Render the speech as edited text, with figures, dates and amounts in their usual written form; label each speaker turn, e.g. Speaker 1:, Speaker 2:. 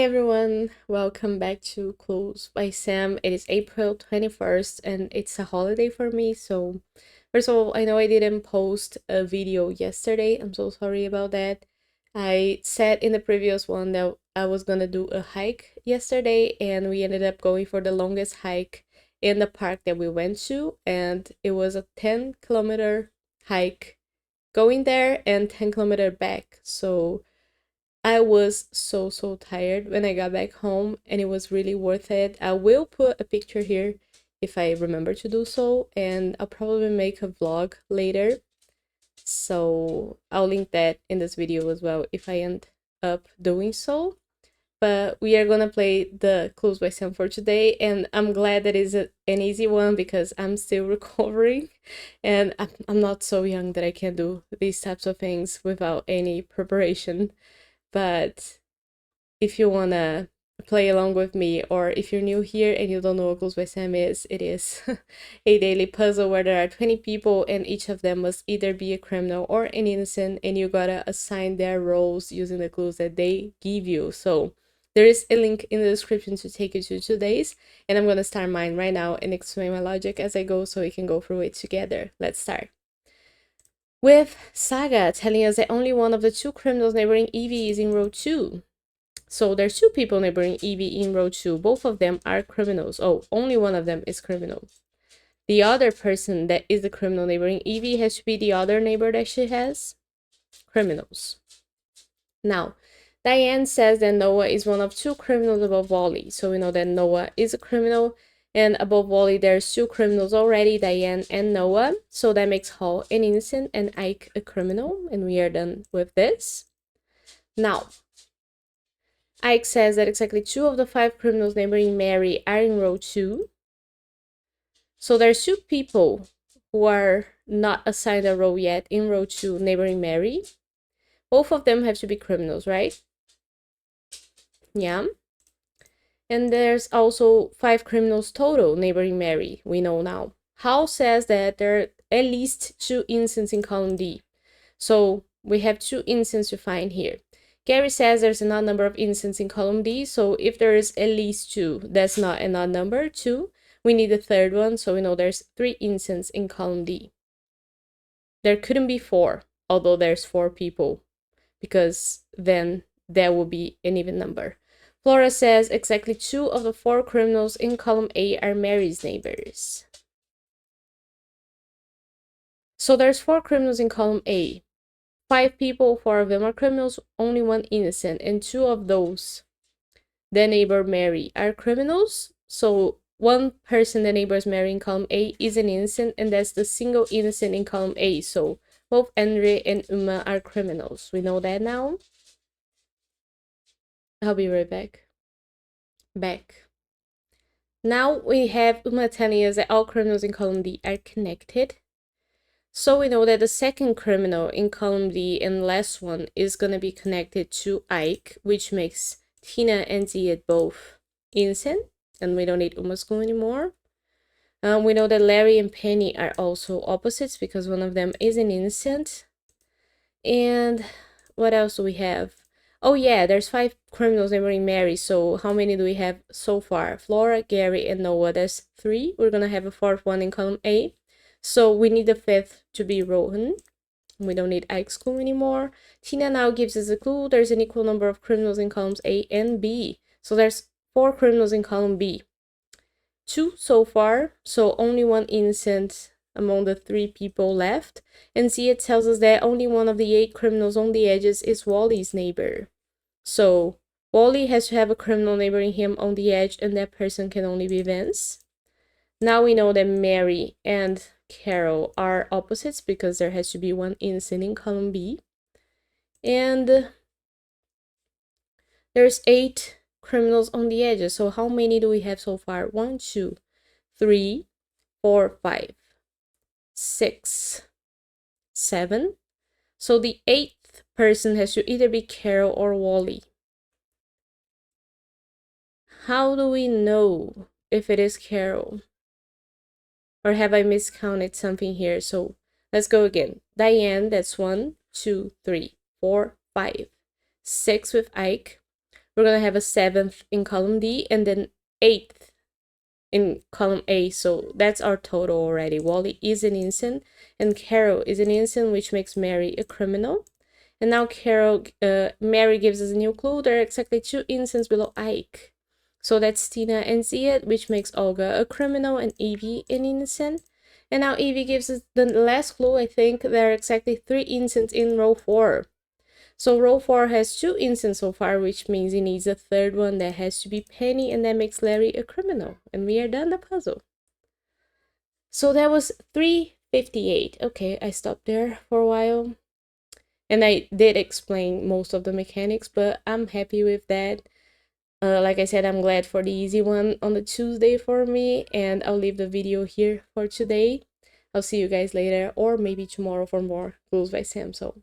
Speaker 1: Hi everyone, welcome back to Clues by Sam. It is April 21st and it's a holiday for me. So, first of all, I know I didn't post a video yesterday. I'm so sorry about that. I said in the previous one that I was gonna do a hike yesterday, and we ended up going for the longest hike in the park that we went to, and it was a 10-kilometer hike going there and 10-kilometer back. So, I was so tired when I got back home, and it was really worth it. I will put a picture here if I remember to do so, and I'll probably make a vlog later. So I'll link that in this video as well if I end up doing so. But we are gonna play the Clues by Sam for today, and I'm glad that is an easy one because I'm still recovering, and I'm not so young that I can do these types of things without any preparation. But if you wanna play along with me, or if you're new here and you don't know what Clues by Sam is, it is a daily puzzle where there are 20 people and each of them must either be a criminal or an innocent, and you gotta assign their roles using the clues that they give you. So there is a link in the description to take you to today's, and I'm gonna start mine right now and explain my logic as I go so we can go through it together. Let's start. With Saga telling us that only one of the two criminals neighboring Evie is in row 2. So there's two people neighboring Evie in row 2. Both of them are criminals. Oh, only one of them is criminal. The other person that is the criminal neighboring Evie has to be the other neighbor that she has. Criminals. Now, Diane says that Noah is one of two criminals above Wally. So we know that Noah is a criminal, and above Wally there's two criminals already, Diane and Noah. So that makes Hall an innocent and Ike a criminal, and we are done with this. Now, Ike says that exactly 2 of the 5 criminals neighboring Mary are in row 2. So there's 2 people who are not assigned a row yet in row 2 neighboring Mary. Both of them have to be criminals, right? Yeah. And there's also 5 criminals total neighboring Mary, we know now. Hal says that there are at least 2 innocents in column D. So we have 2 innocents to find here. Gary says there's an odd number of innocents in column D, so if there is at least 2, that's not an odd number, 2. We need a third one, so we know there's 3 innocents in column D. There couldn't be 4, although there's 4 people, because then that would be an even number. Flora says exactly 2 of the 4 criminals in column A are Mary's neighbors. So there's 4 criminals in column A. 5 people, 4 of them are criminals, only 1 innocent, and 2 of those, the neighbor Mary, are criminals. So 1 person the neighbors Mary in column A is an innocent, and that's the single innocent in column A. So both Andre and Uma are criminals. We know that now. I'll be right back. Now we have Uma telling us that all criminals in column D are connected. So we know that the second criminal in column D and last one is going to be connected to Ike, which makes Tina and Ziad both innocent, and we don't need Uma's clue anymore. We know that Larry and Penny are also opposites because one of them is an innocent. And what else do we have? Oh yeah, there's 5 criminals neighboring Mary, so how many do we have so far? Flora, Gary, and Noah. There's 3. We're going to have a 4th one in column A. So we need the 5th to be Rohan. We don't need Ike's clue anymore. Tina now gives us a clue. There's an equal number of criminals in columns A and B. So there's 4 criminals in column B. 2 so far, so only 1 innocent among the 3 people left. And Zia tells us that only one of the 8 criminals on the edges is Wally's neighbor. So Wally has to have a criminal neighboring him on the edge, and that person can only be Vince. Now we know that Mary and Carol are opposites because there has to be 1 innocent in column B. And there's 8 criminals on the edges. So how many do we have so far? 1, 2, 3, 4, 5, 6, 7. So the 8th person has to either be Carol or Wally. How do we know if it is Carol? Or have I miscounted something here? So let's go again. Diane, that's 1, 2, 3, 4, 5, 6 with Ike. we're gonna have a 7th in column D and then 8th in column A. So that's our total already. Wally is an innocent and Carol is an innocent, which makes Mary a criminal. And now Mary gives us a new clue. There are exactly 2 innocents below Ike. So that's Tina and Ziad, which makes Olga a criminal and Evie an innocent. And now Evie gives us the last clue. I think there are exactly 3 innocents in row 4. So row 4 has 2 innocents so far, which means it needs a 3rd one that has to be Penny, and that makes Larry a criminal. And we are done the puzzle. So that was 358. Okay, I stopped there for a while. And I did explain most of the mechanics, but I'm happy with that. Like I said, I'm glad for the easy one on the Tuesday for me, and I'll leave the video here for today. I'll see you guys later, or maybe tomorrow for more Clues by Sam. So